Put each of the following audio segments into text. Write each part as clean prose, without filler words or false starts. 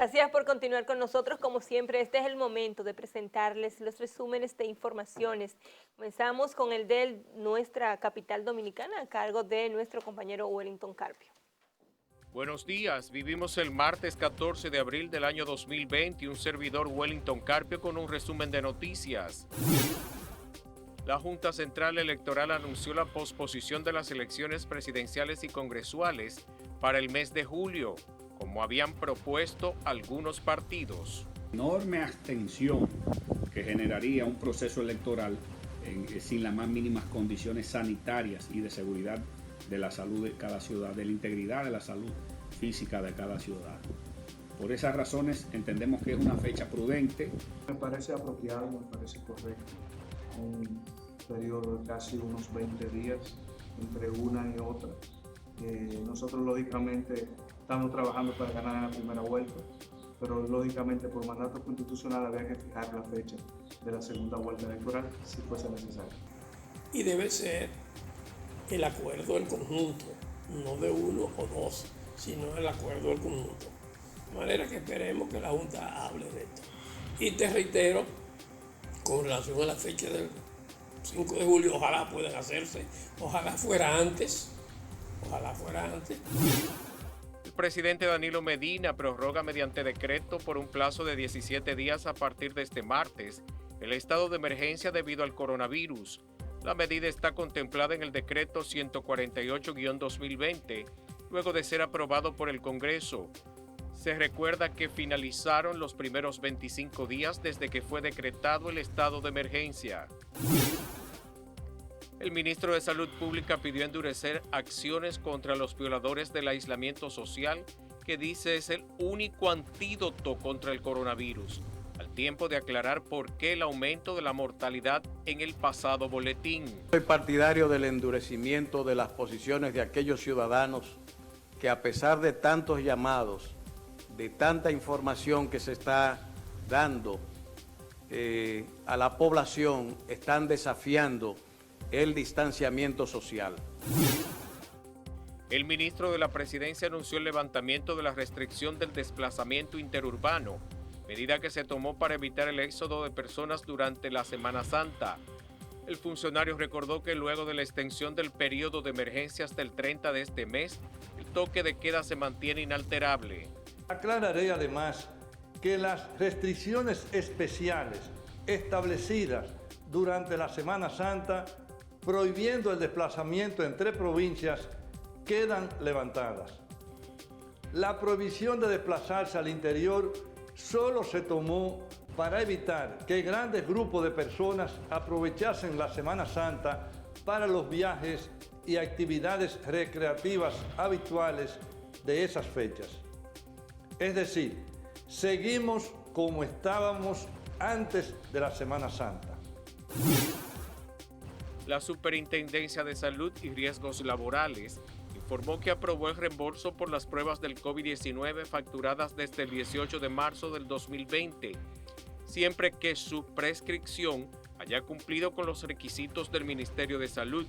Gracias por continuar con nosotros. Como siempre, este es el momento de presentarles los resúmenes de informaciones. Comenzamos con el de nuestra capital dominicana a cargo de nuestro compañero Wellington Carpio. Buenos días, vivimos el martes 14 de abril del año 2020 y un servidor Wellington Carpio con un resumen de noticias. La Junta Central Electoral anunció la posposición de las elecciones presidenciales y congresuales para el mes de julio, como habían propuesto algunos partidos. Enorme abstención que generaría un proceso electoral sin las más mínimas condiciones sanitarias y de seguridad de la salud de cada ciudadano, de la integridad de la salud física de cada ciudadano. Por esas razones entendemos que es una fecha prudente. Me parece apropiado, me parece correcto. Un periodo de casi unos 20 días entre una y otra. Nosotros lógicamente estamos trabajando para ganar en la primera vuelta, pero lógicamente por mandato constitucional había que fijar la fecha de la segunda vuelta electoral si fuese necesario. Y debe ser el acuerdo del conjunto, no de uno o dos, sino el acuerdo del conjunto. De manera que esperemos que la Junta hable de esto. Y te reitero, con relación a la fecha del 5 de julio, ojalá puedan hacerse, ojalá fuera antes. El presidente Danilo Medina prorroga mediante decreto por un plazo de 17 días a partir de este martes el estado de emergencia debido al coronavirus. La medida está contemplada en el decreto 148-2020, luego de ser aprobado por el Congreso. Se recuerda que finalizaron los primeros 25 días desde que fue decretado el estado de emergencia. El ministro de Salud Pública pidió endurecer acciones contra los violadores del aislamiento social, que dice es el único antídoto contra el coronavirus, al tiempo de aclarar por qué el aumento de la mortalidad en el pasado boletín. Soy partidario del endurecimiento de las posiciones de aquellos ciudadanos que, a pesar de tantos llamados, de tanta información que se está dando a la población, están desafiando el distanciamiento social. El ministro de la Presidencia anunció el levantamiento de la restricción del desplazamiento interurbano, medida que se tomó para evitar el éxodo de personas durante la Semana Santa. El funcionario recordó que luego de la extensión del periodo de emergencia hasta el 30 de este mes, el toque de queda se mantiene inalterable. Aclararé además que las restricciones especiales establecidas durante la Semana Santa, prohibiendo el desplazamiento entre provincias, quedan levantadas. La prohibición de desplazarse al interior solo se tomó para evitar que grandes grupos de personas aprovechasen la Semana Santa para los viajes y actividades recreativas habituales de esas fechas. Es decir, seguimos como estábamos antes de la Semana Santa. La Superintendencia de Salud y Riesgos Laborales informó que aprobó el reembolso por las pruebas del COVID-19 facturadas desde el 18 de marzo del 2020, siempre que su prescripción haya cumplido con los requisitos del Ministerio de Salud.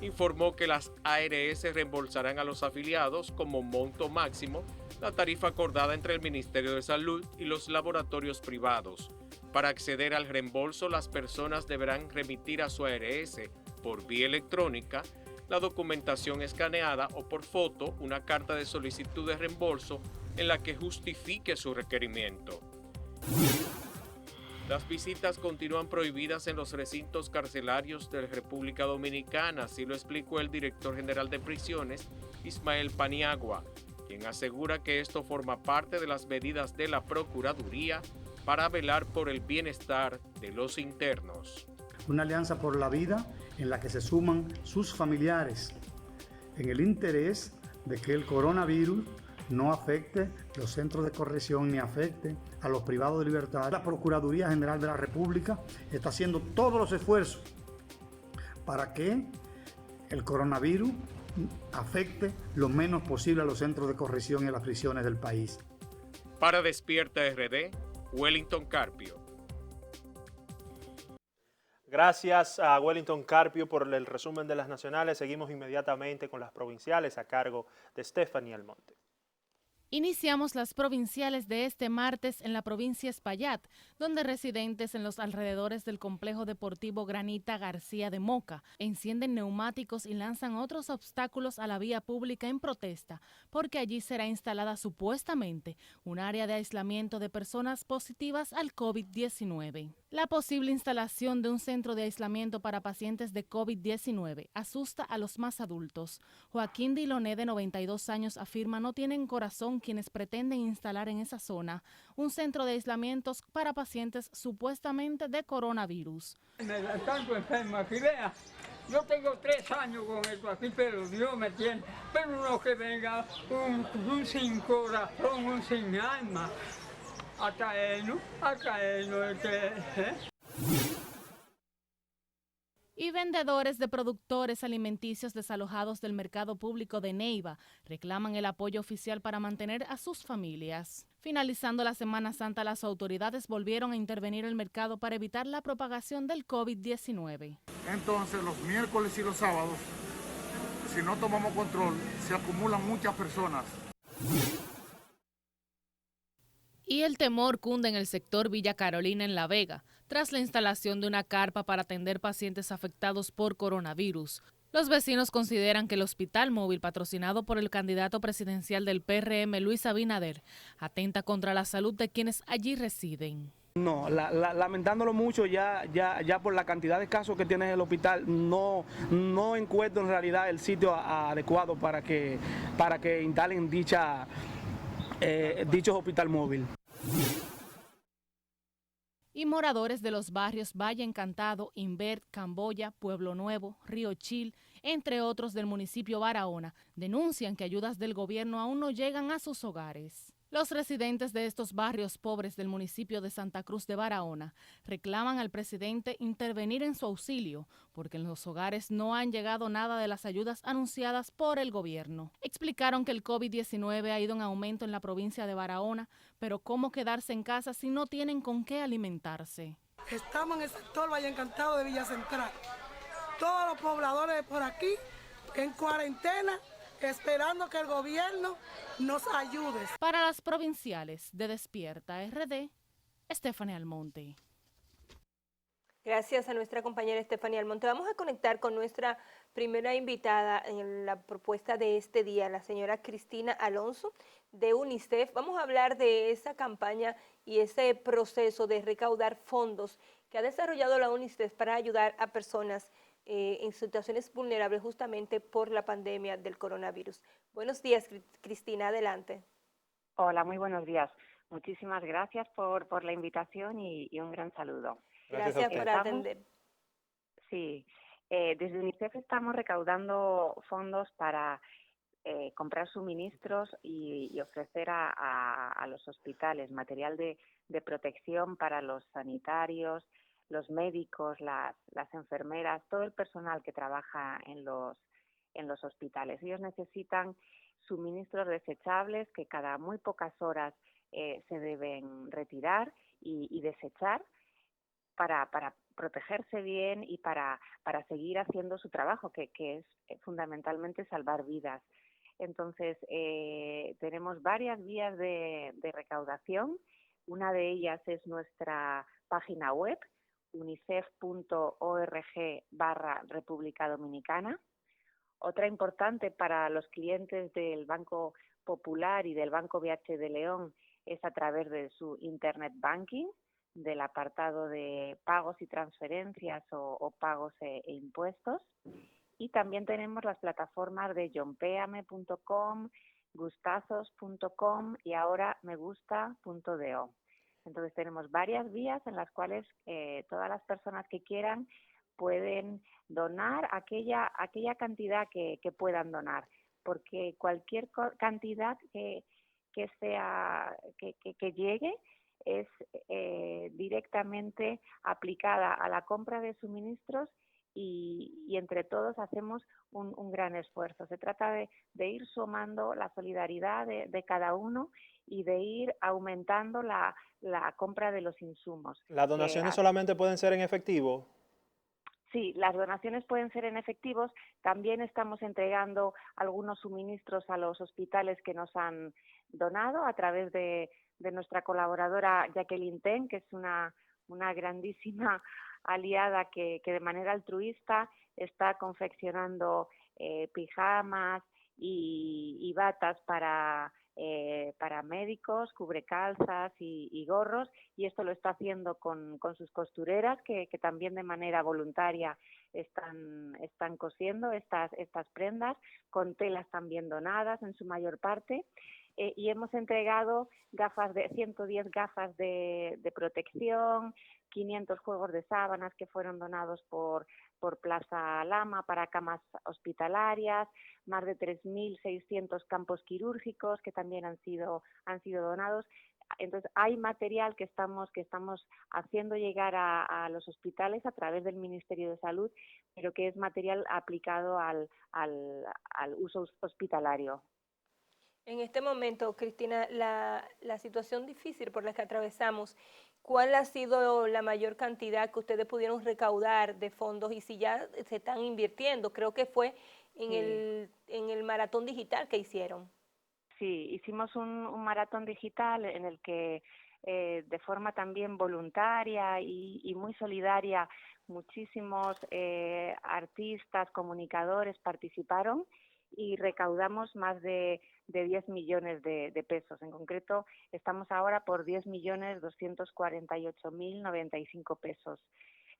Informó que las ARS reembolsarán a los afiliados como monto máximo la tarifa acordada entre el Ministerio de Salud y los laboratorios privados. Para acceder al reembolso, las personas deberán remitir a su ARS por vía electrónica la documentación escaneada o por foto una carta de solicitud de reembolso en la que justifique su requerimiento. Las visitas continúan prohibidas en los recintos carcelarios de la República Dominicana, así lo explicó el director general de prisiones, Ismael Paniagua, quien asegura que esto forma parte de las medidas de la Procuraduría para velar por el bienestar de los internos. Una alianza por la vida en la que se suman sus familiares, en el interés de que el coronavirus no afecte los centros de corrección ni afecte a los privados de libertad. La Procuraduría General de la República está haciendo todos los esfuerzos para que el coronavirus afecte lo menos posible a los centros de corrección y a las prisiones del país. Para Despierta RD, Wellington Carpio. Gracias a Wellington Carpio por el resumen de las nacionales. Seguimos inmediatamente con las provinciales a cargo de Stephanie Almonte. Iniciamos las provinciales de este martes en la provincia Espaillat, donde residentes en los alrededores del complejo deportivo Granita García de Moca encienden neumáticos y lanzan otros obstáculos a la vía pública en protesta, porque allí será instalada supuestamente un área de aislamiento de personas positivas al COVID-19. La posible instalación de un centro de aislamiento para pacientes de COVID-19 asusta a los más adultos. Joaquín Diloné, de 92 años, afirma no tienen corazón quienes pretenden instalar en esa zona un centro de aislamientos para pacientes supuestamente de coronavirus. Me da tanto enfermo aquí, vea. Yo tengo 3 años con esto aquí, pero Dios me tiene. Pero no que venga un sin corazón, un sin alma. A caernos, Y vendedores de productores alimenticios desalojados del mercado público de Neiva reclaman el apoyo oficial para mantener a sus familias. Finalizando la Semana Santa, las autoridades volvieron a intervenir el mercado para evitar la propagación del COVID-19. Entonces, los miércoles y los sábados, si no tomamos control, se acumulan muchas personas. Y el temor cunde en el sector Villa Carolina en La Vega, tras la instalación de una carpa para atender pacientes afectados por coronavirus. Los vecinos consideran que el hospital móvil patrocinado por el candidato presidencial del PRM, Luis Abinader, atenta contra la salud de quienes allí residen. No, lamentándolo mucho ya por la cantidad de casos que tiene el hospital, no encuentro en realidad el sitio adecuado para que instalen dicho hospital móvil. Y moradores de los barrios Valle Encantado, Invert, Camboya, Pueblo Nuevo, Río Chil, entre otros del municipio Barahona, denuncian que ayudas del gobierno aún no llegan a sus hogares. Los residentes de estos barrios pobres del municipio de Santa Cruz de Barahona reclaman al presidente intervenir en su auxilio, porque en los hogares no han llegado nada de las ayudas anunciadas por el gobierno. Explicaron que el COVID-19 ha ido en aumento en la provincia de Barahona, pero ¿cómo quedarse en casa si no tienen con qué alimentarse? Estamos en el sector Valle Encantado de Villa Central. Todos los pobladores de por aquí en cuarentena, esperando que el gobierno nos ayude. Para las provinciales de Despierta RD, Stephanie Almonte. Gracias a nuestra compañera Stephanie Almonte. Vamos a conectar con nuestra primera invitada en la propuesta de este día, la señora Cristina Alonso de UNICEF. Vamos a hablar de esa campaña y ese proceso de recaudar fondos que ha desarrollado la UNICEF para ayudar a personas en situaciones vulnerables justamente por la pandemia del coronavirus. Buenos días, Cristina, adelante. Hola, muy buenos días. Muchísimas gracias por la invitación y un gran saludo. Gracias por atender. Sí, desde UNICEF estamos recaudando fondos para comprar suministros y ofrecer a los hospitales material de protección para los sanitarios, los médicos, las enfermeras, todo el personal que trabaja en los hospitales. Ellos necesitan suministros desechables que cada muy pocas horas se deben retirar y desechar para protegerse bien y para seguir haciendo su trabajo, que es fundamentalmente salvar vidas. Entonces, tenemos varias vías de recaudación. Una de ellas es nuestra página web, unicef.org/República Dominicana. Otra importante para los clientes del Banco Popular y del Banco BH de León es a través de su Internet Banking, del apartado de pagos y transferencias o pagos e impuestos. Y también tenemos las plataformas de yompeame.com, gustazos.com y ahora megusta.do. Entonces tenemos varias vías en las cuales todas las personas que quieran pueden donar aquella cantidad que puedan donar, porque cualquier cantidad que llegue es directamente aplicada a la compra de suministros y entre todos hacemos un gran esfuerzo. Se trata de ir sumando la solidaridad de cada uno y de ir aumentando la compra de los insumos. ¿Las donaciones solamente pueden ser en efectivo? Sí, las donaciones pueden ser en efectivos. También estamos entregando algunos suministros a los hospitales que nos han donado a través de nuestra colaboradora Jacqueline Ten, que es una grandísima aliada que de manera altruista está confeccionando pijamas y batas para médicos, cubrecalzas y gorros, y esto lo está haciendo con sus costureras que también de manera voluntaria están cosiendo estas prendas, con telas también donadas en su mayor parte. Y hemos entregado 110 gafas de protección, 500 juegos de sábanas que fueron donados por Plaza Lama para camas hospitalarias, más de 3.600 campos quirúrgicos que también han sido donados. Entonces hay material que estamos haciendo llegar a los hospitales a través del Ministerio de Salud, pero que es material aplicado al uso hospitalario. En este momento, Cristina, la situación difícil por la que atravesamos, ¿cuál ha sido la mayor cantidad que ustedes pudieron recaudar de fondos y si ya se están invirtiendo? Creo que fue en el maratón digital que hicieron. Sí, hicimos un maratón digital en el que de forma también voluntaria y muy solidaria muchísimos artistas, comunicadores participaron y recaudamos más de 10 millones de pesos. En concreto, estamos ahora por 10.248.095 pesos.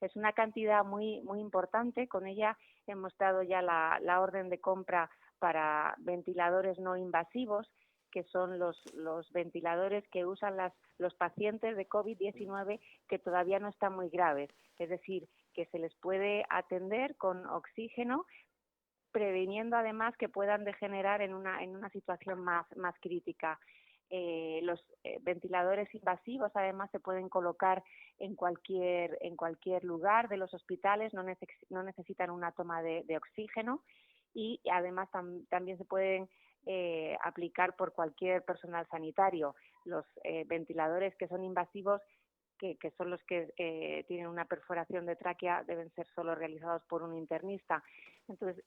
Es una cantidad muy importante. Con ella hemos dado ya la orden de compra para ventiladores no invasivos, que son los ventiladores que usan los pacientes de COVID-19 que todavía no están muy graves. Es decir, que se les puede atender con oxígeno, previniendo además que puedan degenerar en una situación más crítica. Los ventiladores invasivos además se pueden colocar en cualquier lugar de los hospitales, no necesitan una toma de oxígeno y además también se pueden aplicar por cualquier personal sanitario. Los ventiladores que son invasivos, que son los que tienen una perforación de tráquea, deben ser solo realizados por un internista. Entonces,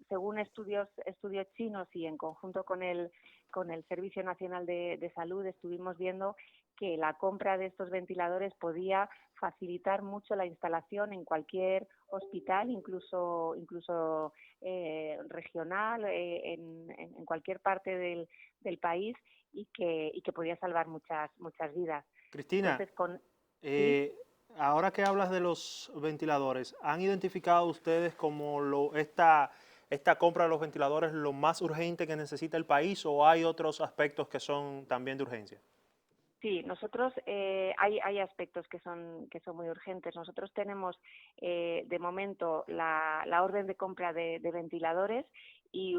según estudios chinos y en conjunto con el Servicio Nacional de Salud, estuvimos viendo que la compra de estos ventiladores podía facilitar mucho la instalación en cualquier hospital, incluso regional, en cualquier parte del país y que podía salvar muchas vidas. Cristina, ¿sí? Ahora que hablas de los ventiladores, ¿han identificado ustedes como esta compra de los ventiladores lo más urgente que necesita el país o hay otros aspectos que son también de urgencia? Sí, nosotros hay aspectos que son muy urgentes. Nosotros tenemos de momento la orden de compra de ventiladores y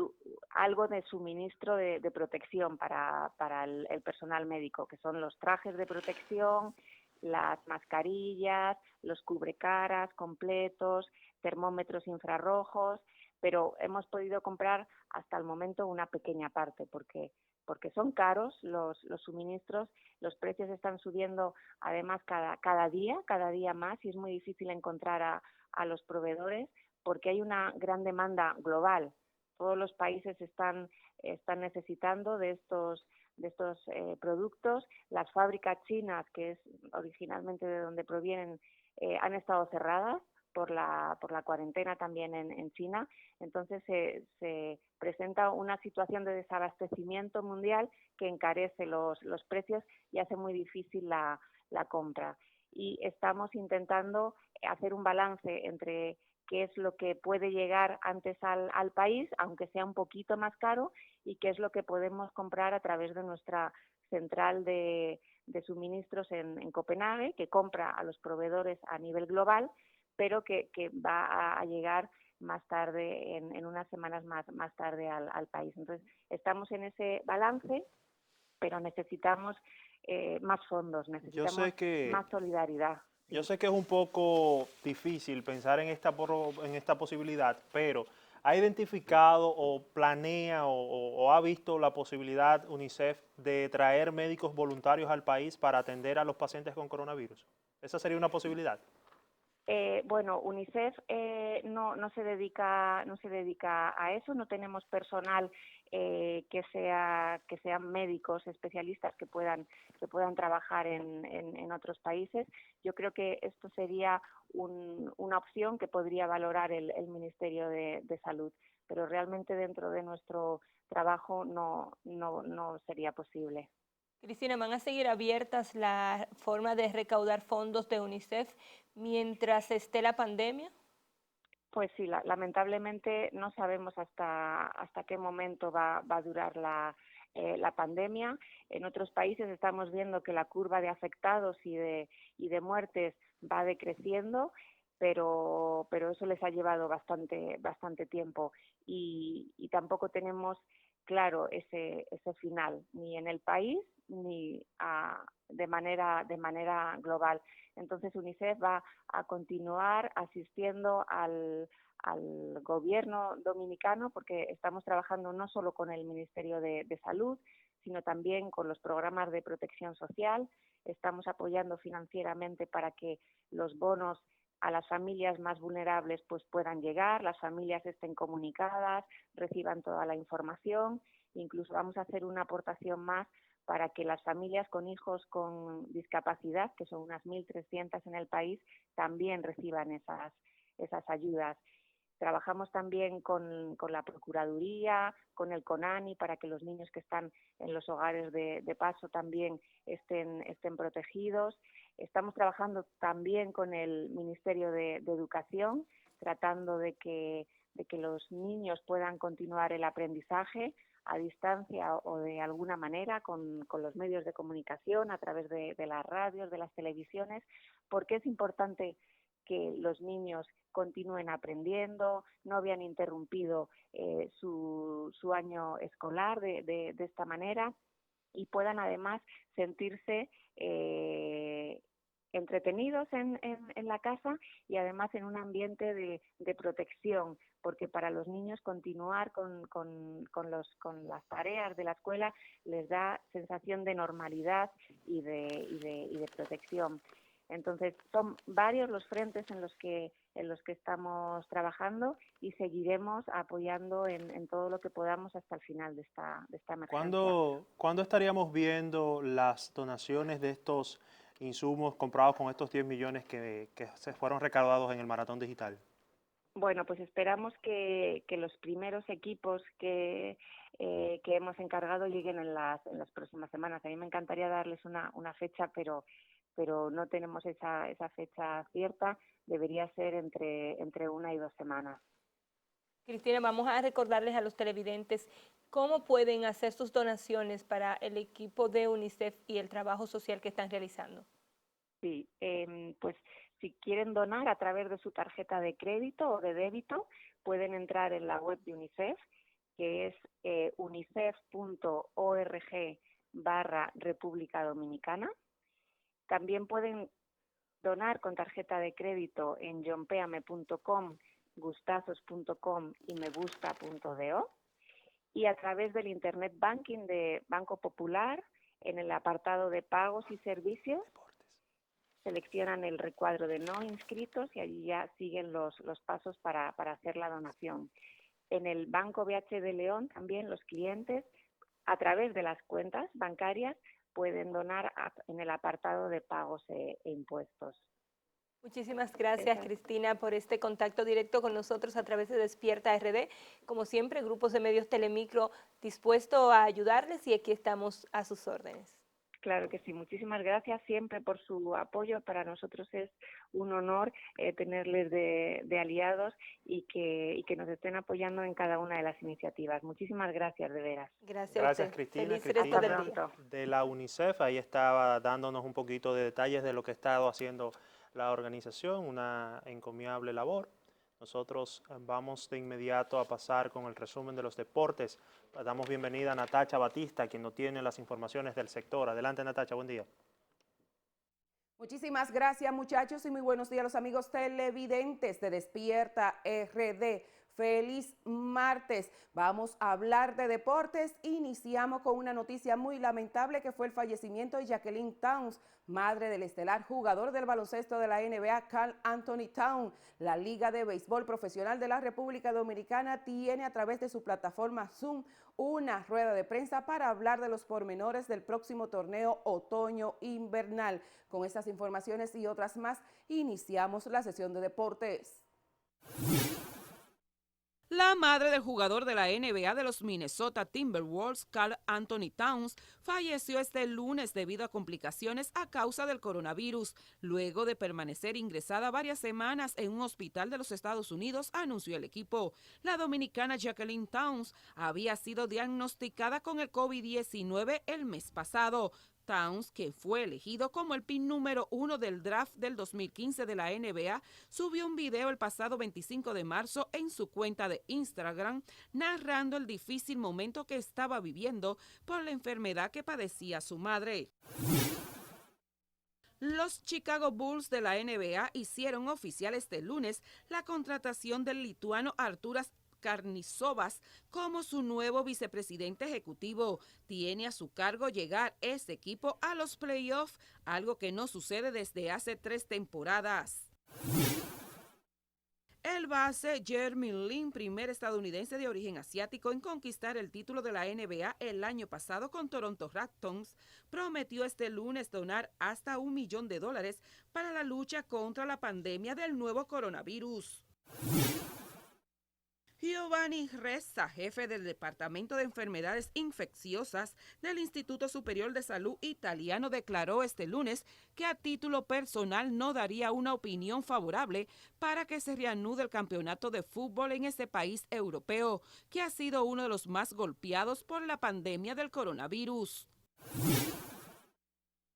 algo de suministro de protección para el personal médico, que son los trajes de protección, las mascarillas, los cubrecaras completos, termómetros infrarrojos, pero hemos podido comprar hasta el momento una pequeña parte porque son caros los suministros, los precios están subiendo además cada día más y es muy difícil encontrar a los proveedores porque hay una gran demanda global. Todos los países están necesitando de estos productos. Las fábricas chinas, que es originalmente de donde provienen, han estado cerradas por la cuarentena también en China. Entonces se presenta una situación de desabastecimiento mundial que encarece los precios y hace muy difícil la compra. Y estamos intentando hacer un balance entre qué es lo que puede llegar antes al país, aunque sea un poquito más caro, y qué es lo que podemos comprar a través de nuestra central de suministros en Copenhague, que compra a los proveedores a nivel global, pero que va a llegar más tarde, en unas semanas más tarde al país. Entonces, estamos en ese balance, pero necesitamos más fondos, necesitamos más solidaridad. Yo sé que es un poco difícil pensar en esta posibilidad, pero ¿ha identificado o planea o ha visto la posibilidad UNICEF de traer médicos voluntarios al país para atender a los pacientes con coronavirus? ¿Esa sería una posibilidad? Bueno, UNICEF no se dedica a eso. No tenemos personal que sean médicos especialistas que puedan trabajar en otros países. Yo creo que esto sería una opción que podría valorar el Ministerio de Salud, pero realmente dentro de nuestro trabajo no sería posible. Cristina, ¿van a seguir abiertas la forma de recaudar fondos de UNICEF mientras esté la pandemia? Pues sí, lamentablemente no sabemos hasta qué momento va a durar la pandemia. En otros países estamos viendo que la curva de afectados y de muertes va decreciendo, pero eso les ha llevado bastante tiempo y tampoco tenemos claro ese final, ni en el país ni de manera global. Entonces UNICEF va a continuar asistiendo al gobierno dominicano, porque estamos trabajando no solo con el Ministerio de Salud, sino también con los programas de protección social. Estamos apoyando financieramente para que los bonos a las familias más vulnerables pues puedan llegar, las familias estén comunicadas, reciban toda la información. Incluso vamos a hacer una aportación más para que las familias con hijos con discapacidad, que son unas 1.300 en el país, también reciban esas ayudas. Trabajamos también con la Procuraduría, con el CONANI, para que los niños que están en los hogares de paso también estén protegidos. Estamos trabajando también con el Ministerio de Educación, tratando de que los niños puedan continuar el aprendizaje a distancia o de alguna manera con los medios de comunicación, a través de las radios, de las televisiones, porque es importante que los niños continúen aprendiendo, no vean interrumpido su año escolar de esta manera y puedan además sentirse entretenidos en la casa y además en un ambiente de protección, porque para los niños continuar con las tareas de la escuela les da sensación de normalidad y de protección. Entonces son varios los frentes en los que estamos trabajando y seguiremos apoyando en todo lo que podamos hasta el final de esta emergencia. ¿Cuándo estaríamos viendo las donaciones de estos insumos comprados con estos 10 millones que se fueron recaudados en el Maratón Digital? Bueno, pues esperamos que los primeros equipos que hemos encargado lleguen en las próximas semanas. A mí me encantaría darles una fecha, pero no tenemos esa fecha cierta. Debería ser entre 1 y 2 semanas. Cristina, vamos a recordarles a los televidentes cómo pueden hacer sus donaciones para el equipo de UNICEF y el trabajo social que están realizando. Sí, pues si quieren donar a través de su tarjeta de crédito o de débito, pueden entrar en la web de UNICEF, que es unicef.org/República Dominicana. También pueden donar con tarjeta de crédito en johnpeame.com, gustazos.com y megusta.do, y a través del Internet Banking de Banco Popular, en el apartado de pagos y servicios, seleccionan el recuadro de no inscritos y allí ya siguen los pasos para hacer la donación. En el Banco BH de León también los clientes, a través de las cuentas bancarias, pueden donar en el apartado de pagos e impuestos. Muchísimas gracias, Cristina, por este contacto directo con nosotros a través de Despierta RD. Como siempre, grupos de medios Telemicro dispuesto a ayudarles y aquí estamos a sus órdenes. Claro que sí, muchísimas gracias siempre por su apoyo. Para nosotros es un honor tenerles de aliados y que nos estén apoyando en cada una de las iniciativas. Muchísimas gracias, de veras. Gracias, Cristina. De la UNICEF, ahí estaba dándonos un poquito de detalles de lo que ha estado haciendo la organización, una encomiable labor. Nosotros vamos de inmediato a pasar con el resumen de los deportes. Damos bienvenida a Natacha Batista, quien nos tiene las informaciones del sector. Adelante, Natacha, buen día. Muchísimas gracias, muchachos, y muy buenos días a los amigos televidentes de Despierta RD. Feliz martes. Vamos a hablar de deportes. Iniciamos con una noticia muy lamentable que fue el fallecimiento de Jacqueline Towns, madre del estelar jugador del baloncesto de la NBA, Karl Anthony Towns. La Liga de Béisbol Profesional de la República Dominicana tiene a través de su plataforma Zoom una rueda de prensa para hablar de los pormenores del próximo torneo otoño-invernal. Con estas informaciones y otras más, iniciamos la sesión de deportes. La madre del jugador de la NBA de los Minnesota Timberwolves, Karl Anthony Towns, falleció este lunes debido a complicaciones a causa del coronavirus, luego de permanecer ingresada varias semanas en un hospital de los Estados Unidos, anunció el equipo. La dominicana Jacqueline Towns había sido diagnosticada con el COVID-19 el mes pasado. Towns, que fue elegido como el pick número 1 del draft del 2015 de la NBA, subió un video el pasado 25 de marzo en su cuenta de Instagram, narrando el difícil momento que estaba viviendo por la enfermedad que padecía su madre. Los Chicago Bulls de la NBA hicieron oficial este lunes la contratación del lituano Arturas Karnišovas como su nuevo vicepresidente ejecutivo. Tiene a su cargo llegar este equipo a los playoffs, algo que no sucede desde hace 3 temporadas. El base Jeremy Lin, primer estadounidense de origen asiático en conquistar el título de la NBA el año pasado con Toronto Raptors, prometió este lunes donar hasta $1 millón para la lucha contra la pandemia del nuevo coronavirus. Giovanni Ressa, jefe del Departamento de Enfermedades Infecciosas del Instituto Superior de Salud italiano, declaró este lunes que a título personal no daría una opinión favorable para que se reanude el campeonato de fútbol en ese país europeo, que ha sido uno de los más golpeados por la pandemia del coronavirus.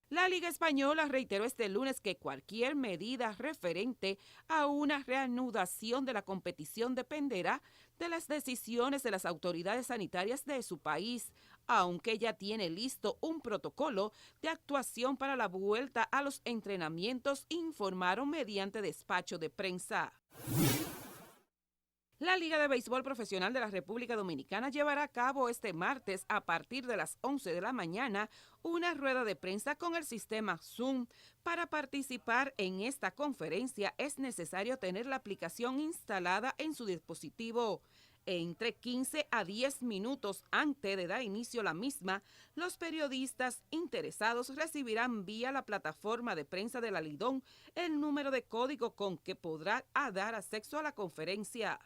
La Liga Española reiteró este lunes que cualquier medida referente a una reanudación de la competición dependerá de las decisiones de las autoridades sanitarias de su país, aunque ya tiene listo un protocolo de actuación para la vuelta a los entrenamientos, informaron mediante despacho de prensa. La Liga de Béisbol Profesional de la República Dominicana llevará a cabo este martes a partir de las 11 de la mañana una rueda de prensa con el sistema Zoom. Para participar en esta conferencia es necesario tener la aplicación instalada en su dispositivo. Entre 15 a 10 minutos antes de dar inicio a la misma, los periodistas interesados recibirán vía la plataforma de prensa de la Lidón el número de código con que podrá dar acceso a la conferencia.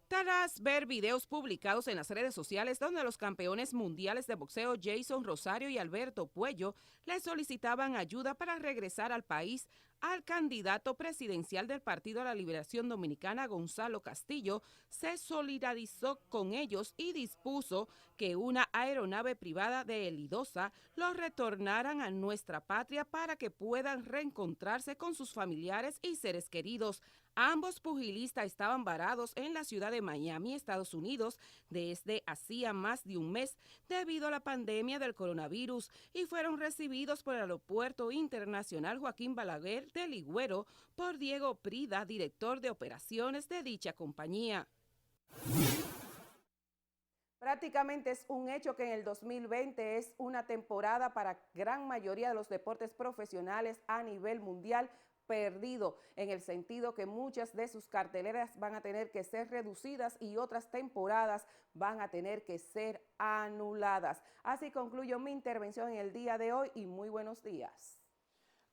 Tras ver videos publicados en las redes sociales donde los campeones mundiales de boxeo Jason Rosario y Alberto Puello le solicitaban ayuda para regresar al país, al candidato presidencial del Partido de la Liberación Dominicana, Gonzalo Castillo, se solidarizó con ellos y dispuso que una aeronave privada de Elidosa los retornaran a nuestra patria para que puedan reencontrarse con sus familiares y seres queridos. Ambos pugilistas estaban varados en la ciudad de Miami, Estados Unidos, desde hacía más de un mes debido a la pandemia del coronavirus y fueron recibidos por el Aeropuerto Internacional Joaquín Balaguer de Ligüero por Diego Prida, director de operaciones de dicha compañía. Prácticamente es un hecho que en el 2020 es una temporada para gran mayoría de los deportes profesionales a nivel mundial perdido, en el sentido que muchas de sus carteleras van a tener que ser reducidas y otras temporadas van a tener que ser anuladas. Así concluyo mi intervención en el día de hoy y muy buenos días.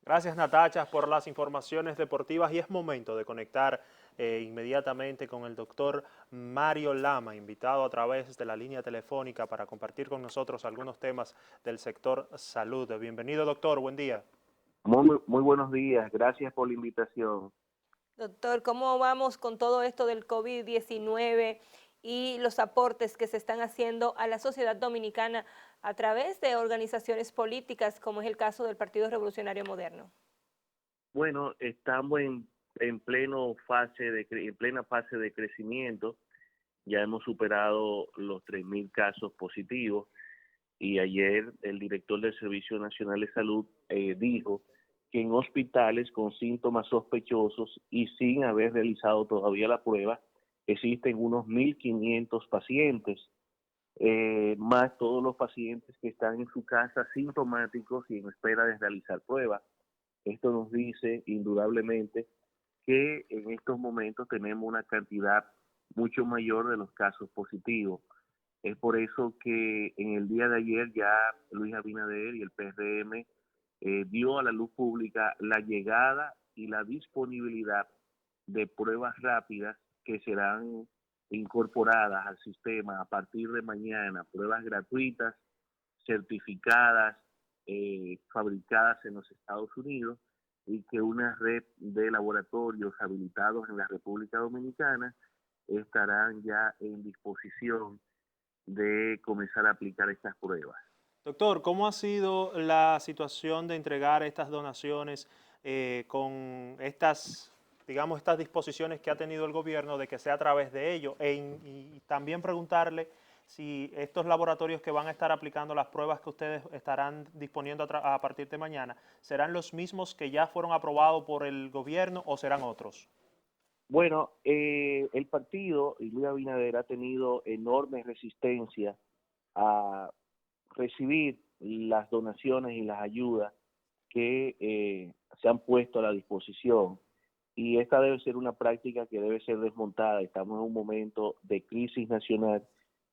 Gracias, Natacha, por las informaciones deportivas y es momento de conectar inmediatamente con el doctor Mario Lama, invitado a través de la línea telefónica para compartir con nosotros algunos temas del sector salud. Bienvenido, doctor, buen día. Muy buenos días, gracias por la invitación. Doctor, ¿cómo vamos con todo esto del COVID-19 y los aportes que se están haciendo a la sociedad dominicana a través de organizaciones políticas, como es el caso del Partido Revolucionario Moderno? Bueno, estamos en plena fase de crecimiento. Ya hemos superado los 3.000 casos positivos y ayer el director del Servicio Nacional de Salud dijo que en hospitales con síntomas sospechosos y sin haber realizado todavía la prueba, existen unos 1.500 pacientes, más todos los pacientes que están en su casa sintomáticos y en espera de realizar pruebas. Esto nos dice indudablemente que en estos momentos tenemos una cantidad mucho mayor de los casos positivos. Es por eso que en el día de ayer ya Luis Abinader y el PRM dio a la luz pública la llegada y la disponibilidad de pruebas rápidas que serán incorporadas al sistema a partir de mañana, pruebas gratuitas, certificadas, fabricadas en los Estados Unidos, y que una red de laboratorios habilitados en la República Dominicana estarán ya en disposición de comenzar a aplicar estas pruebas. Doctor, ¿cómo ha sido la situación de entregar estas donaciones con estas, digamos, estas disposiciones que ha tenido el gobierno de que sea a través de ello? Y también preguntarle si estos laboratorios que van a estar aplicando las pruebas que ustedes estarán disponiendo a partir de mañana, ¿serán los mismos que ya fueron aprobados por el gobierno o serán otros? Bueno, el partido y Luis Abinader ha tenido enorme resistencia a recibir las donaciones y las ayudas que se han puesto a la disposición, y esta debe ser una práctica que debe ser desmontada. Estamos en un momento de crisis nacional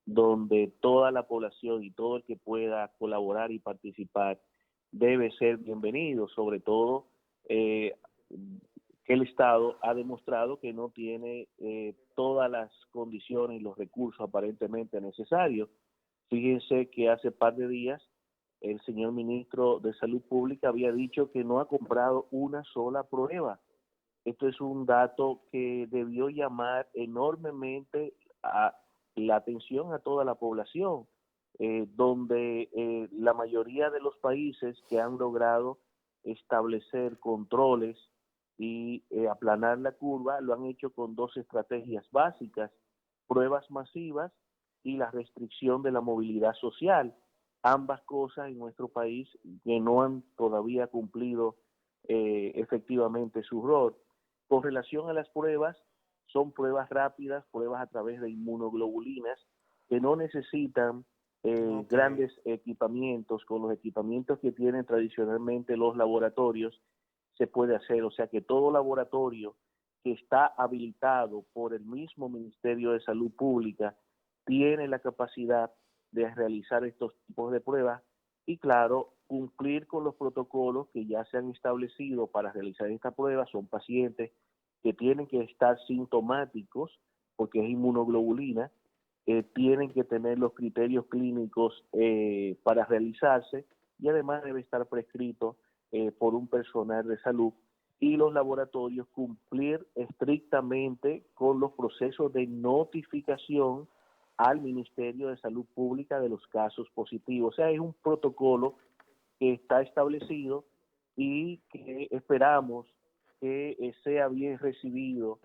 donde toda la población y todo el que pueda colaborar y participar debe ser bienvenido, sobre todo que el Estado ha demostrado que no tiene todas las condiciones y los recursos aparentemente necesarios. Fíjense que hace par de días el señor ministro de Salud Pública había dicho que no ha comprado una sola prueba. Esto es un dato que debió llamar enormemente a la atención a toda la población, donde la mayoría de los países que han logrado establecer controles y aplanar la curva lo han hecho con dos estrategias básicas: pruebas masivas y la restricción de la movilidad social. Ambas cosas en nuestro país que no han todavía cumplido efectivamente su rol. Con relación a las pruebas, son pruebas rápidas, pruebas a través de inmunoglobulinas que no necesitan grandes equipamientos. Con los equipamientos que tienen tradicionalmente los laboratorios se puede hacer, o sea que todo laboratorio que está habilitado por el mismo Ministerio de Salud Pública tiene la capacidad de realizar estos tipos de pruebas y, claro, cumplir con los protocolos que ya se han establecido para realizar esta prueba. Son pacientes que tienen que estar sintomáticos porque es inmunoglobulina, tienen que tener los criterios clínicos para realizarse y además debe estar prescrito por un personal de salud, y los laboratorios cumplir estrictamente con los procesos de notificación al Ministerio de Salud Pública de los casos positivos. O sea, es un protocolo que está establecido y que esperamos que sea bien recibido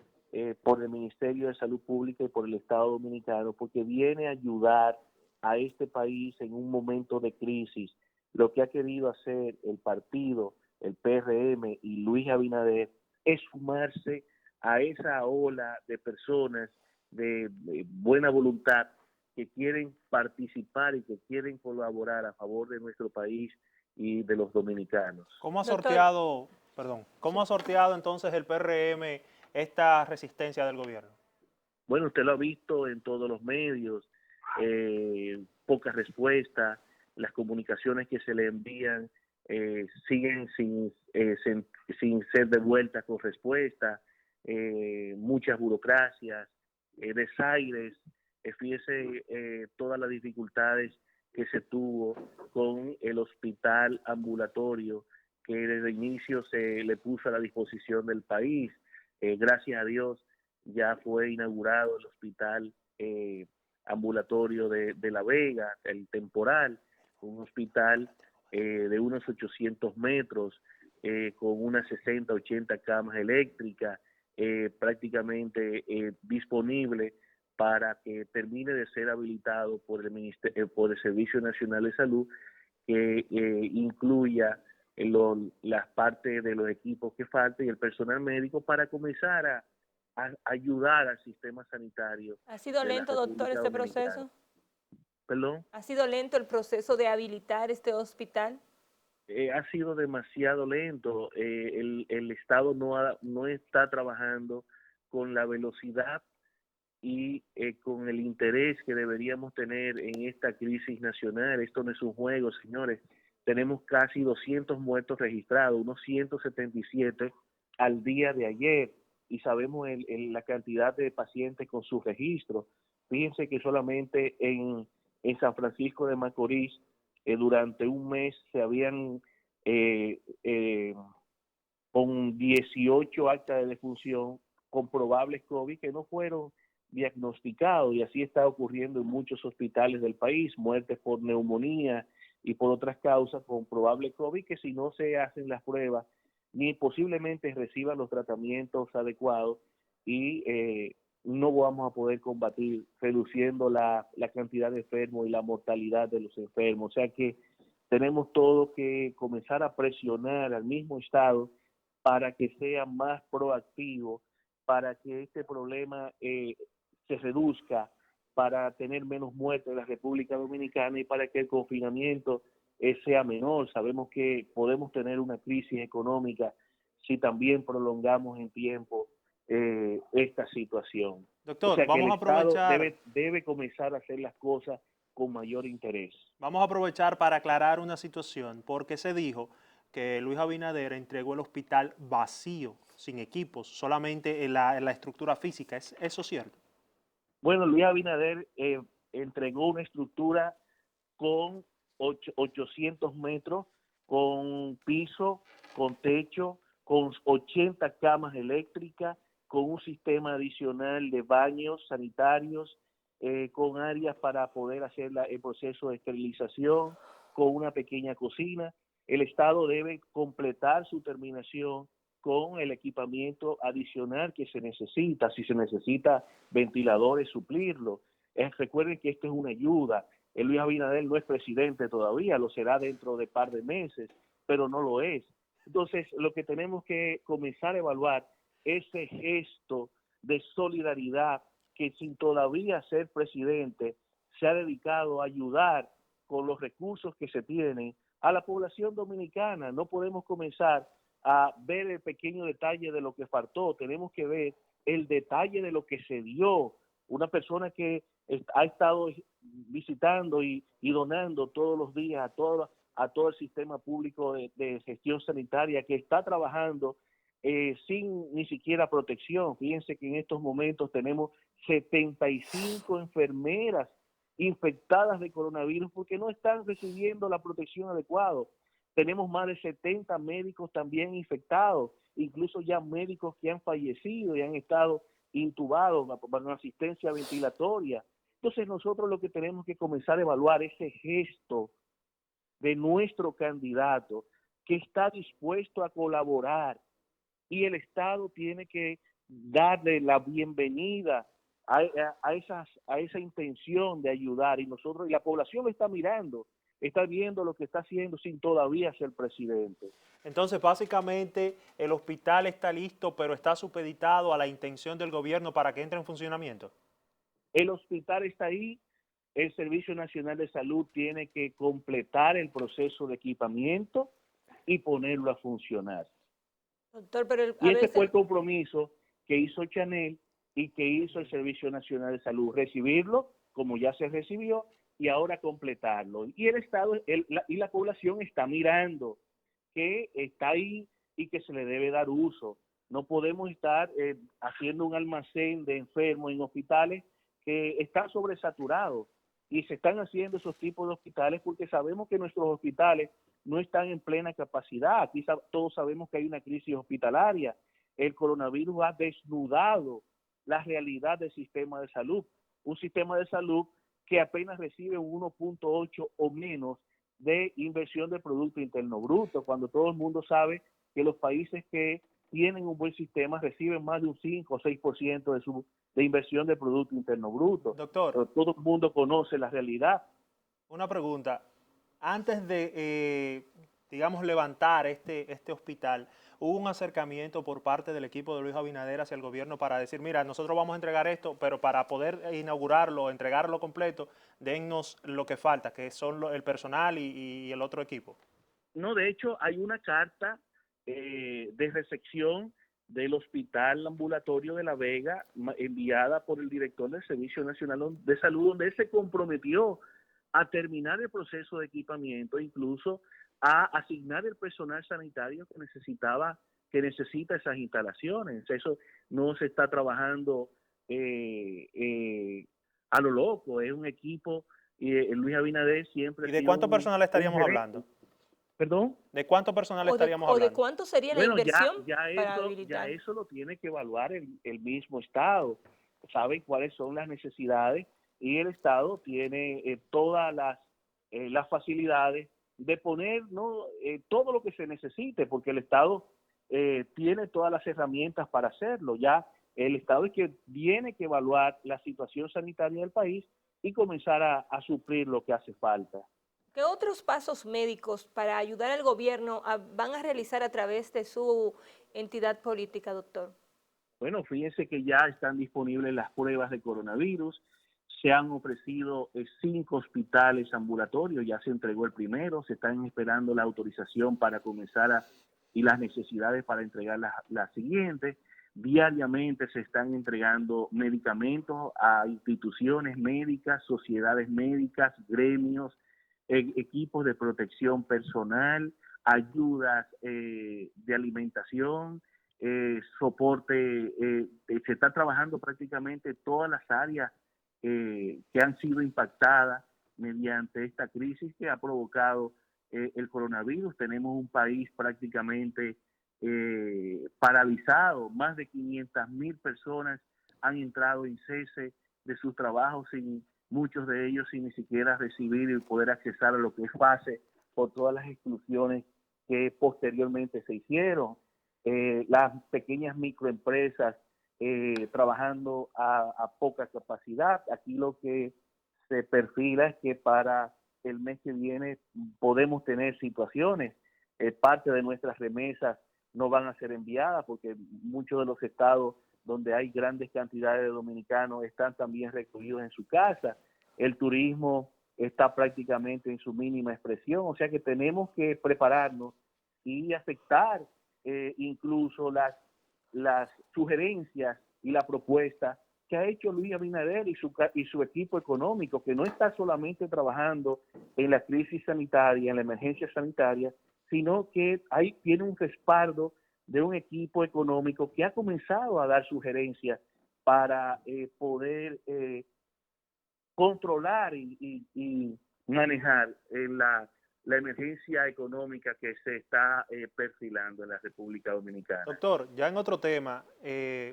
por el Ministerio de Salud Pública y por el Estado Dominicano, porque viene a ayudar a este país en un momento de crisis. Lo que ha querido hacer el partido, el PRM y Luis Abinader es sumarse a esa ola de personas de buena voluntad que quieren participar y que quieren colaborar a favor de nuestro país y de los dominicanos. ¿Cómo ha sorteado, cómo ha sorteado entonces el PRM esta resistencia del gobierno? Bueno, usted lo ha visto en todos los medios, poca respuesta, las comunicaciones que se le envían siguen sin ser devueltas con respuesta, muchas burocracias, desaires. Fíjese todas las dificultades que se tuvo con el hospital ambulatorio que desde el inicio se le puso a la disposición del país. Gracias a Dios ya fue inaugurado el hospital ambulatorio de La Vega, el temporal, un hospital de unos 800 metros, con unas 60, 80 camas eléctricas, prácticamente disponible para que termine de ser habilitado por el Servicio Nacional de Salud, que incluya las partes de los equipos que faltan y el personal médico para comenzar a ayudar al sistema sanitario. ¿Ha sido de la lento, doctor, República este Dominicana. proceso? ¿Perdón? ¿Ha sido lento el proceso de habilitar este hospital? Ha sido demasiado lento. El Estado no está trabajando con la velocidad y con el interés que deberíamos tener en esta crisis nacional. Esto no es un juego, señores. Tenemos casi 200 muertos registrados, unos 177 al día de ayer, y sabemos la cantidad de pacientes con su registro. Fíjense que solamente en San Francisco de Macorís, durante un mes se habían con 18 actas de defunción con probables COVID que no fueron diagnosticados, y así está ocurriendo en muchos hospitales del país, muertes por neumonía y por otras causas con probable COVID que si no se hacen las pruebas ni posiblemente reciban los tratamientos adecuados y no vamos a poder combatir reduciendo la cantidad de enfermos y la mortalidad de los enfermos. O sea que tenemos todo que comenzar a presionar al mismo Estado para que sea más proactivo, para que este problema se reduzca, para tener menos muertes en la República Dominicana y para que el confinamiento sea menor. Sabemos que podemos tener una crisis económica si también prolongamos en tiempo esta situación. Doctor, o sea, vamos que el a aprovechar. Estado debe comenzar a hacer las cosas con mayor interés. Vamos a aprovechar para aclarar una situación, porque se dijo que Luis Abinader entregó el hospital vacío, sin equipos, solamente en la estructura física. ¿Es eso cierto? Bueno, Luis Abinader entregó una estructura con 800 metros, con piso, con techo, con 80 camas eléctricas, con un sistema adicional de baños sanitarios, con áreas para poder hacer el proceso de esterilización, con una pequeña cocina. El Estado debe completar su terminación con el equipamiento adicional que se necesita. Si se necesita ventiladores, suplirlo. Recuerden que esto es una ayuda. Luis Abinader no es presidente todavía, lo será dentro de par de meses, pero no lo es. Entonces, lo que tenemos que comenzar a evaluar es ese gesto de solidaridad que sin todavía ser presidente se ha dedicado a ayudar con los recursos que se tienen a la población dominicana. No podemos comenzar a ver el pequeño detalle de lo que faltó, tenemos que ver el detalle de lo que se dio. Una persona que ha estado visitando y donando todos los días a todo el sistema público de gestión sanitaria, que está trabajando sin ni siquiera protección. Fíjense que en estos momentos tenemos 75 enfermeras infectadas de coronavirus porque no están recibiendo la protección adecuada. Tenemos más de 70 médicos también infectados, incluso ya médicos que han fallecido y han estado intubados para una asistencia ventilatoria. Entonces nosotros lo que tenemos que comenzar a evaluar es ese gesto de nuestro candidato que está dispuesto a colaborar, y el Estado tiene que darle la bienvenida a esa intención de ayudar, y nosotros, y la población lo está mirando, está viendo lo que está haciendo sin todavía ser presidente. Entonces, básicamente, el hospital está listo, pero está supeditado a la intención del gobierno para que entre en funcionamiento. El hospital está ahí, el Servicio Nacional de Salud tiene que completar el proceso de equipamiento y ponerlo a funcionar. Doctor, pero y ese fue el compromiso que hizo Chanel y que hizo el Servicio Nacional de Salud, recibirlo como ya se recibió y ahora completarlo. Y el Estado y la población está mirando que está ahí y que se le debe dar uso. No podemos estar haciendo un almacén de enfermos en hospitales que están sobresaturados, y se están haciendo esos tipos de hospitales porque sabemos que nuestros hospitales no están en plena capacidad. Aquí todos sabemos que hay una crisis hospitalaria. El coronavirus ha desnudado la realidad del sistema de salud. Un sistema de salud que apenas recibe un 1.8 o menos de inversión de Producto Interno Bruto, cuando todo el mundo sabe que los países que tienen un buen sistema reciben más de un 5 o 6% de inversión de Producto Interno Bruto. Doctor, pero todo el mundo conoce la realidad. Una pregunta. Antes de digamos, levantar este hospital, hubo un acercamiento por parte del equipo de Luis Abinader hacia el gobierno para decir, mira, nosotros vamos a entregar esto, pero para poder inaugurarlo, entregarlo completo, dennos lo que falta, que son el personal y el otro equipo. No, de hecho, hay una carta de recepción del Hospital Ambulatorio de La Vega enviada por el director del Servicio Nacional de Salud, donde él se comprometió a terminar el proceso de equipamiento, incluso a asignar el personal sanitario que necesita esas instalaciones. Eso no se está trabajando a lo loco, es un equipo, Luis Abinader siempre... ¿Y de cuánto personal estaríamos hablando? ¿Perdón? ¿De cuánto personal estaríamos hablando? ¿O de cuánto sería la inversión para eso, habilitar? Ya eso lo tiene que evaluar el mismo Estado. Sabe cuáles son las necesidades y el Estado tiene todas las facilidades de poner todo lo que se necesite, porque el Estado tiene todas las herramientas para hacerlo. Ya el Estado es que tiene que evaluar la situación sanitaria del país y comenzar a suplir lo que hace falta. ¿Qué otros pasos médicos para ayudar al gobierno van a realizar a través de su entidad política, doctor? Bueno, fíjense que ya están disponibles las pruebas de coronavirus. Se han ofrecido 5 hospitales ambulatorios, ya se entregó el primero, se están esperando la autorización para comenzar y las necesidades para entregar las siguientes. Diariamente se están entregando medicamentos a instituciones médicas, sociedades médicas, gremios, equipos de protección personal, ayudas de alimentación, soporte. Se está trabajando prácticamente todas las áreas que han sido impactadas mediante esta crisis que ha provocado el coronavirus. Tenemos un país prácticamente paralizado. Más de 500,000 personas han entrado en cese de sus trabajos, muchos de ellos sin ni siquiera recibir y poder accesar a lo que es FASE por todas las exclusiones que posteriormente se hicieron. Las pequeñas microempresas trabajando a poca capacidad. Aquí lo que se perfila es que para el mes que viene podemos tener situaciones. Parte de nuestras remesas no van a ser enviadas porque muchos de los estados donde hay grandes cantidades de dominicanos están también recluidos en su casa. El turismo está prácticamente en su mínima expresión, o sea que tenemos que prepararnos y aceptar incluso las sugerencias y la propuesta que ha hecho Luis Abinader y su equipo económico, que no está solamente trabajando en la crisis sanitaria, en la emergencia sanitaria, sino que tiene un respaldo de un equipo económico que ha comenzado a dar sugerencias para poder controlar y manejar la emergencia económica que se está perfilando en la República Dominicana. Doctor, ya en otro tema,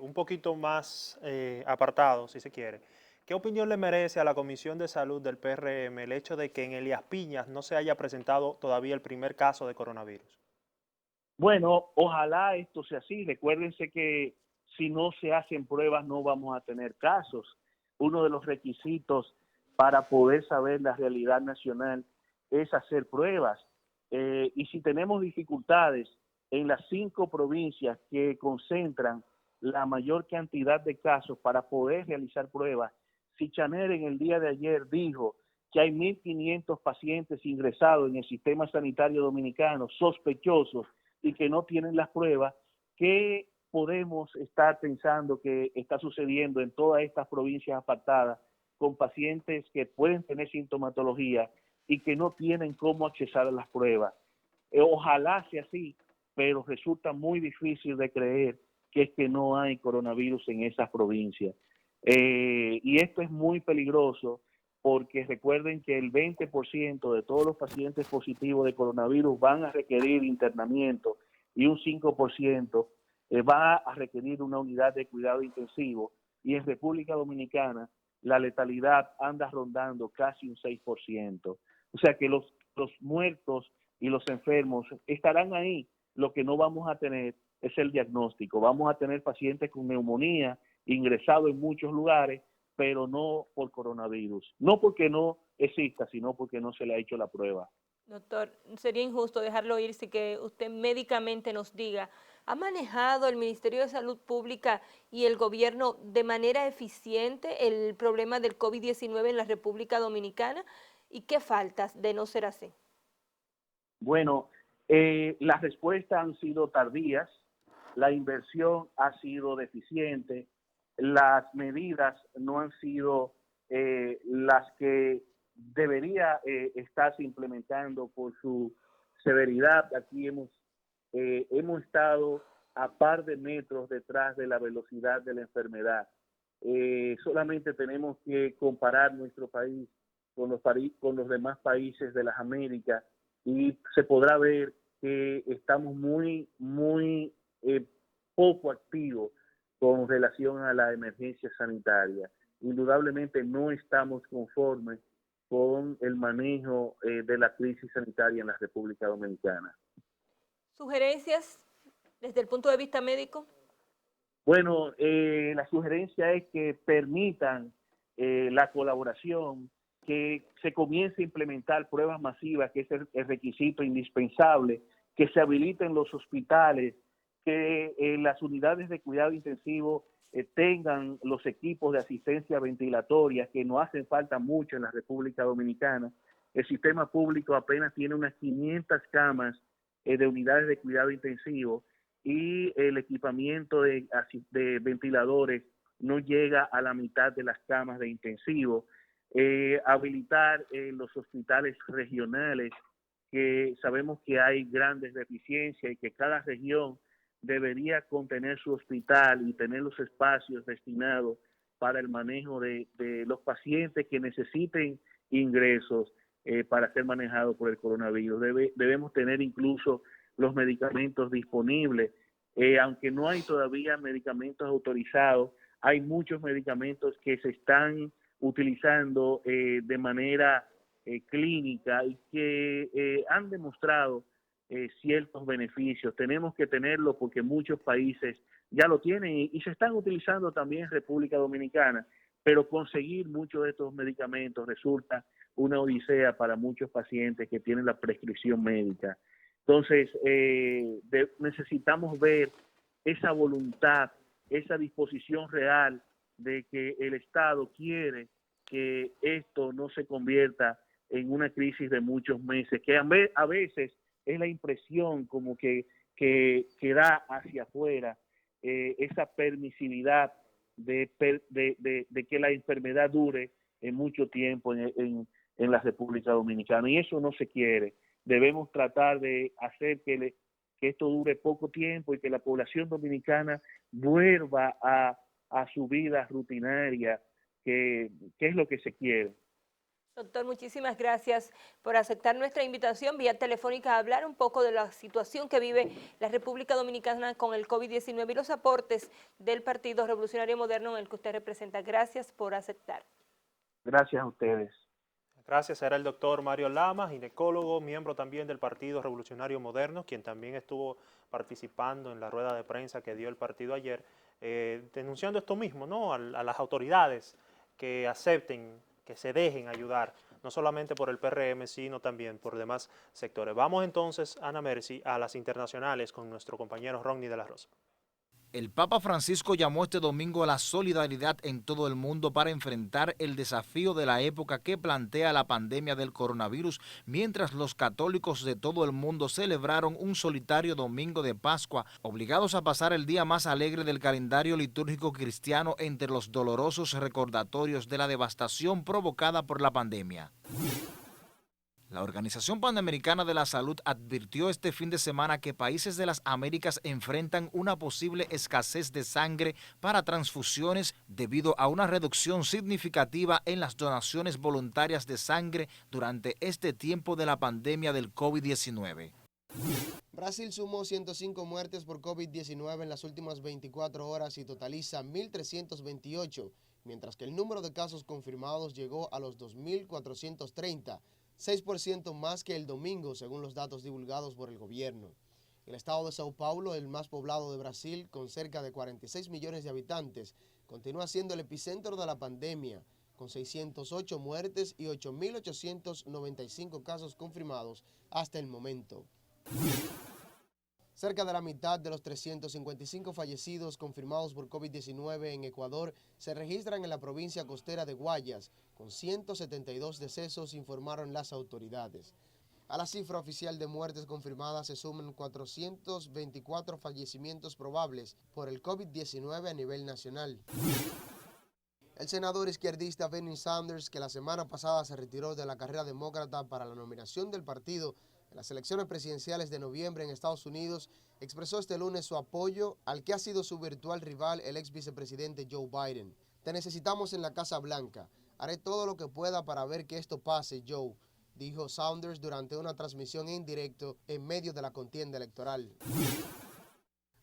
un poquito más apartado, si se quiere, ¿qué opinión le merece a la Comisión de Salud del PRM el hecho de que en Elías Piñas no se haya presentado todavía el primer caso de coronavirus? Bueno, ojalá esto sea así. Recuérdense que si no se hacen pruebas no vamos a tener casos. Uno de los requisitos para poder saber la realidad nacional es hacer pruebas. Y si tenemos dificultades en las 5 provincias que concentran la mayor cantidad de casos para poder realizar pruebas, si Chanel en el día de ayer dijo que hay 1.500 pacientes ingresados en el sistema sanitario dominicano sospechosos y que no tienen las pruebas, ¿qué podemos estar pensando que está sucediendo en todas estas provincias apartadas con pacientes que pueden tener sintomatología y que no tienen cómo accesar a las pruebas? Ojalá sea así, pero resulta muy difícil de creer que es que no hay coronavirus en esas provincias. Y esto es muy peligroso porque recuerden que el 20% de todos los pacientes positivos de coronavirus van a requerir internamiento y un 5% va a requerir una unidad de cuidado intensivo, y en República Dominicana la letalidad anda rondando casi un 6%. O sea que los muertos y los enfermos estarán ahí. Lo que no vamos a tener es el diagnóstico. Vamos a tener pacientes con neumonía ingresados en muchos lugares, pero no por coronavirus. No porque no exista, sino porque no se le ha hecho la prueba. Doctor, sería injusto dejarlo ir sin que usted médicamente nos diga, ¿ha manejado el Ministerio de Salud Pública y el gobierno de manera eficiente el problema del COVID-19 en la República Dominicana? ¿Y qué faltas de no ser así? Bueno, las respuestas han sido tardías, la inversión ha sido deficiente, las medidas no han sido las que debería estarse implementando por su severidad. Aquí hemos estado a par de metros detrás de la velocidad de la enfermedad. Solamente tenemos que comparar nuestro país con los demás países de las Américas y se podrá ver que estamos muy poco activos con relación a la emergencia sanitaria. Indudablemente no estamos conformes con el manejo de la crisis sanitaria en la República Dominicana. ¿Sugerencias desde el punto de vista médico? Bueno, la sugerencia es que permitan la colaboración, que se comience a implementar pruebas masivas, que es el requisito indispensable, que se habiliten los hospitales, que las unidades de cuidado intensivo tengan los equipos de asistencia ventilatoria, que no hacen falta mucho en la República Dominicana. El sistema público apenas tiene unas 500 camas de unidades de cuidado intensivo y el equipamiento de ventiladores no llega a la mitad de las camas de intensivo. Habilitar los hospitales regionales, que sabemos que hay grandes deficiencias y que cada región debería contener su hospital y tener los espacios destinados para el manejo de los pacientes que necesiten ingresos para ser manejados por el coronavirus. Debemos tener incluso los medicamentos disponibles. Aunque no hay todavía medicamentos autorizados, hay muchos medicamentos que se están utilizando de manera clínica y que han demostrado ciertos beneficios. Tenemos que tenerlo porque muchos países ya lo tienen y se están utilizando también en República Dominicana, pero conseguir muchos de estos medicamentos resulta una odisea para muchos pacientes que tienen la prescripción médica. Entonces, necesitamos ver esa voluntad, esa disposición real de que el Estado quiere que esto no se convierta en una crisis de muchos meses, que a veces es la impresión como que da hacia afuera esa permisividad de que la enfermedad dure en mucho tiempo en la República Dominicana, y eso no se quiere. Debemos tratar de hacer que esto dure poco tiempo y que la población dominicana vuelva a su vida rutinaria, que es lo que se quiere. Doctor, muchísimas gracias por aceptar nuestra invitación vía telefónica a hablar un poco de la situación que vive la República Dominicana con el COVID-19 y los aportes del Partido Revolucionario Moderno en el que usted representa. Gracias por aceptar. Gracias a ustedes. Gracias. Era el doctor Mario Lama, ginecólogo, miembro también del Partido Revolucionario Moderno, quien también estuvo participando en la rueda de prensa que dio el partido ayer, denunciando esto mismo, ¿no? A las autoridades que acepten, que se dejen ayudar, no solamente por el PRM, sino también por demás sectores. Vamos entonces, Ana Mercy, a las internacionales con nuestro compañero Ronnie de la Rosa. El Papa Francisco llamó este domingo a la solidaridad en todo el mundo para enfrentar el desafío de la época que plantea la pandemia del coronavirus, mientras los católicos de todo el mundo celebraron un solitario domingo de Pascua, obligados a pasar el día más alegre del calendario litúrgico cristiano entre los dolorosos recordatorios de la devastación provocada por la pandemia. La Organización Panamericana de la Salud advirtió este fin de semana que países de las Américas enfrentan una posible escasez de sangre para transfusiones debido a una reducción significativa en las donaciones voluntarias de sangre durante este tiempo de la pandemia del COVID-19. Brasil sumó 105 muertes por COVID-19 en las últimas 24 horas y totaliza 1.328, mientras que el número de casos confirmados llegó a los 2.430. 6% más que el domingo, según los datos divulgados por el gobierno. El estado de Sao Paulo, el más poblado de Brasil, con cerca de 46 millones de habitantes, continúa siendo el epicentro de la pandemia, con 608 muertes y 8.895 casos confirmados hasta el momento. Cerca de la mitad de los 355 fallecidos confirmados por COVID-19 en Ecuador se registran en la provincia costera de Guayas, con 172 decesos, informaron las autoridades. A la cifra oficial de muertes confirmadas se suman 424 fallecimientos probables por el COVID-19 a nivel nacional. El senador izquierdista Bernie Sanders, que la semana pasada se retiró de la carrera demócrata para la nominación del partido en las elecciones presidenciales de noviembre en Estados Unidos, expresó este lunes su apoyo al que ha sido su virtual rival, el ex vicepresidente Joe Biden. Te necesitamos en la Casa Blanca. Haré todo lo que pueda para ver que esto pase, Joe, dijo Sanders durante una transmisión en directo en medio de la contienda electoral.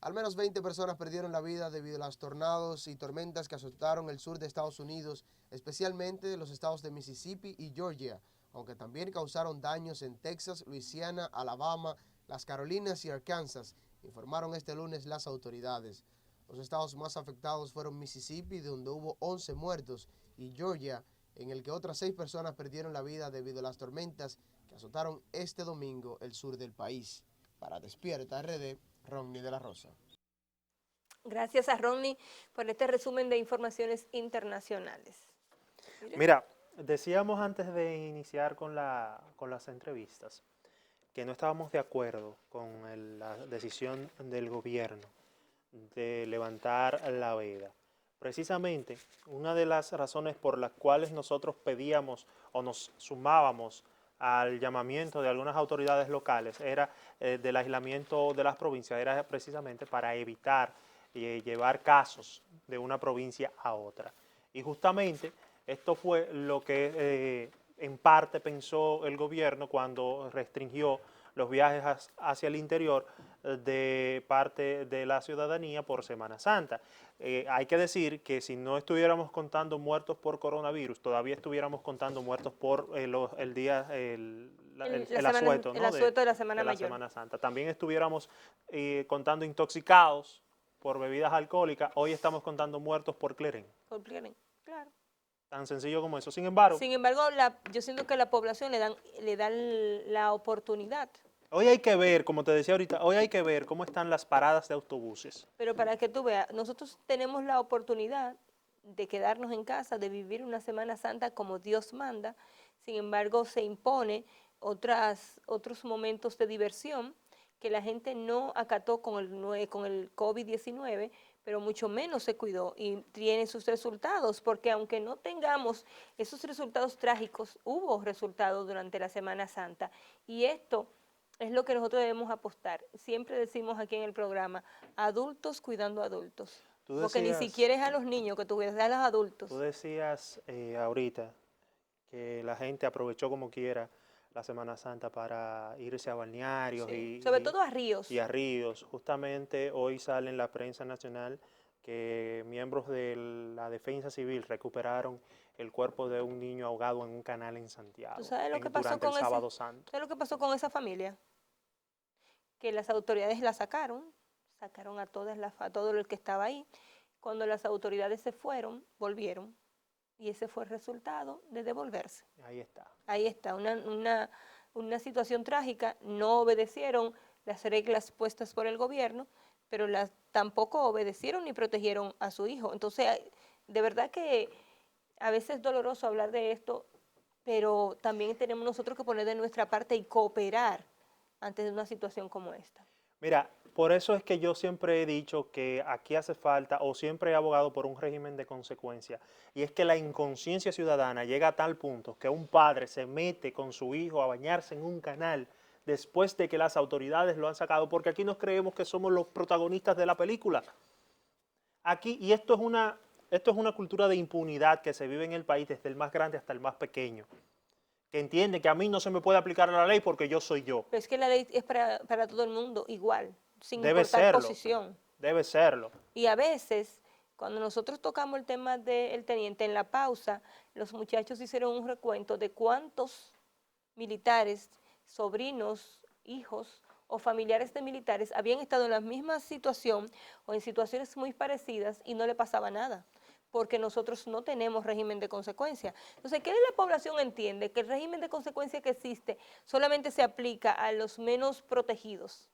Al menos 20 personas perdieron la vida debido a los tornados y tormentas que azotaron el sur de Estados Unidos, especialmente los estados de Mississippi y Georgia, aunque también causaron daños en Texas, Luisiana, Alabama, las Carolinas y Arkansas, informaron este lunes las autoridades. Los estados más afectados fueron Mississippi, donde hubo 11 muertos, y Georgia, en el que otras 6 personas perdieron la vida debido a las tormentas que azotaron este domingo el sur del país. Para Despierta RD, Ronnie de la Rosa. Gracias a Ronnie por este resumen de informaciones internacionales. Mira, decíamos antes de iniciar con las entrevistas que no estábamos de acuerdo con la decisión del gobierno de levantar la veda. Precisamente, una de las razones por las cuales nosotros pedíamos o nos sumábamos al llamamiento de algunas autoridades locales era del aislamiento de las provincias, era precisamente para evitar llevar casos de una provincia a otra. Y justamente esto fue lo que en parte pensó el gobierno cuando restringió los viajes hacia el interior de parte de la ciudadanía por Semana Santa. Hay que decir que si no estuviéramos contando muertos por coronavirus, todavía estuviéramos contando muertos por el asueto, ¿no? El asueto de la Semana Mayor. Semana Santa. También estuviéramos contando intoxicados por bebidas alcohólicas, hoy estamos contando muertos por cleren. Por cleren, claro. Tan sencillo como eso. Sin embargo, yo siento que a la población le dan la oportunidad. Hoy hay que ver, como te decía ahorita, hoy hay que ver cómo están las paradas de autobuses. Pero para que tú veas, nosotros tenemos la oportunidad de quedarnos en casa, de vivir una Semana Santa como Dios manda. Sin embargo, se impone otros momentos de diversión que la gente no acató con el COVID-19, pero mucho menos se cuidó y tiene sus resultados, porque aunque no tengamos esos resultados trágicos, hubo resultados durante la Semana Santa. Y esto es lo que nosotros debemos apostar. Siempre decimos aquí en el programa, adultos cuidando adultos. Porque ni siquiera es a los niños que tú cuidas, es a los adultos. Tú decías ahorita que la gente aprovechó como quiera la Semana Santa para irse a balnearios, sí, sobre todo a ríos. Y a ríos. Justamente hoy sale en la prensa nacional que miembros de la Defensa Civil recuperaron el cuerpo de un niño ahogado en un canal en Santiago. ¿Tú sabes lo que pasó durante el Sábado Santo? ¿Sabes lo que pasó con esa familia? Que las autoridades la sacaron a todo el que estaba ahí. Cuando las autoridades se fueron, volvieron. Y ese fue el resultado de devolverse. Ahí está. Ahí está, una situación trágica. No obedecieron las reglas puestas por el gobierno, pero tampoco obedecieron ni protegieron a su hijo. Entonces, de verdad que a veces es doloroso hablar de esto, pero también tenemos nosotros que poner de nuestra parte y cooperar ante una situación como esta. Mira, por eso es que yo siempre he dicho que aquí hace falta, o siempre he abogado por un régimen de consecuencia, y es que la inconsciencia ciudadana llega a tal punto que un padre se mete con su hijo a bañarse en un canal después de que las autoridades lo han sacado, porque aquí nos creemos que somos los protagonistas de la película. Aquí, y esto es una cultura de impunidad que se vive en el país desde el más grande hasta el más pequeño, que entiende que a mí no se me puede aplicar la ley porque yo soy yo. Pero es que la ley es para todo el mundo igual, sin Debe importar serlo. posición. Debe serlo. Y a veces, cuando nosotros tocamos el tema del teniente en la pausa, los muchachos hicieron un recuento de cuántos militares, sobrinos, hijos o familiares de militares habían estado en la misma situación o en situaciones muy parecidas y no le pasaba nada. porque nosotros no tenemos régimen de consecuencia. Entonces, ¿qué la población entiende? Que el régimen de consecuencia que existe solamente se aplica a los menos protegidos,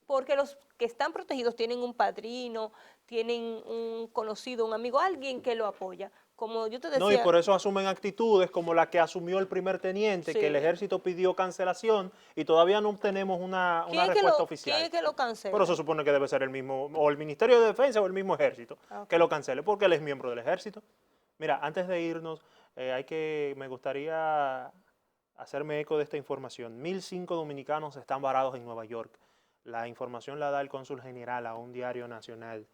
porque los que están protegidos tienen un padrino, tienen un conocido, un amigo, alguien que lo apoya. Como yo te decía... No, y por eso asumen actitudes como la que asumió el primer teniente, Sí. que el ejército pidió cancelación y todavía no tenemos una respuesta oficial. ¿Quién es que lo cancela? Pero se supone que debe ser el mismo, o el Ministerio de Defensa o el mismo ejército, que lo cancele, porque él es miembro del ejército. Mira, antes de irnos, me gustaría hacerme eco de esta información. 1.005 dominicanos están varados en Nueva York. La información la da el cónsul general a un diario nacional.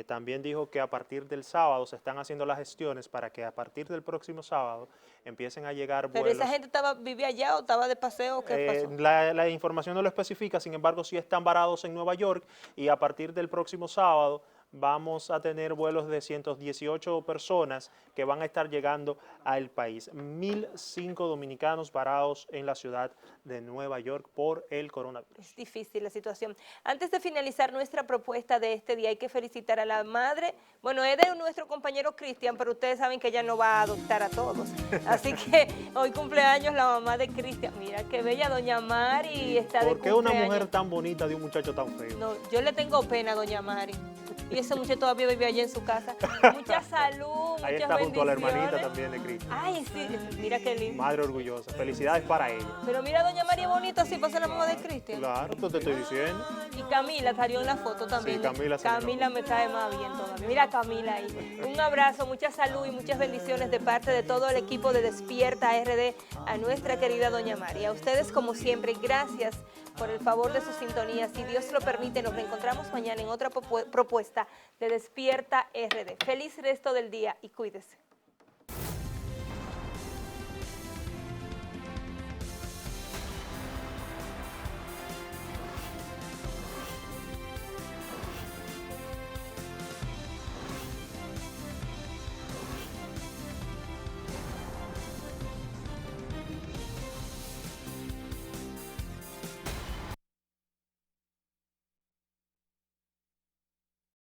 También dijo que a partir del sábado se están haciendo las gestiones para que a partir del próximo sábado empiecen a llegar vuelos. ¿Pero esa gente vivía allá o estaba de paseo? ¿Qué pasó? La información no lo especifica, sin embargo sí están varados en Nueva York y a partir del próximo sábado vamos a tener vuelos de 118 personas que van a estar llegando al país. 1.005 dominicanos varados en la ciudad de Nueva York por el coronavirus. Es difícil la situación. Antes de finalizar nuestra propuesta de este día, hay que felicitar a la madre. Bueno, es de nuestro compañero Cristian, pero ustedes saben que ella no va a adoptar a todos. Así que hoy cumpleaños la mamá de Cristian. Mira qué bella doña Mari está de ¿Por qué cumpleaños? una mujer tan bonita de un muchacho tan feo? No, yo le tengo pena a doña Mari. Y ese muchacho todavía vive allá en su casa. Mucha salud, Ahí muchas está junto a la bendiciones. hermanita también de Cristo. Ay, sí, mira qué lindo. Madre orgullosa. Felicidades para ella. Pero mira, doña María bonita, así para ser la mamá de Cristian. Claro, esto te estoy diciendo. Y Camila salió en la foto también. Sí, Camila salió. Camila me cae más bien todavía. Mira a Camila ahí. Un abrazo, mucha salud y muchas bendiciones de parte de todo el equipo de Despierta RD a nuestra querida doña María. A ustedes, como siempre, gracias por el favor de su sintonía. Si Dios lo permite, nos reencontramos mañana en otra propuesta de Despierta RD. Feliz resto del día y cuídese.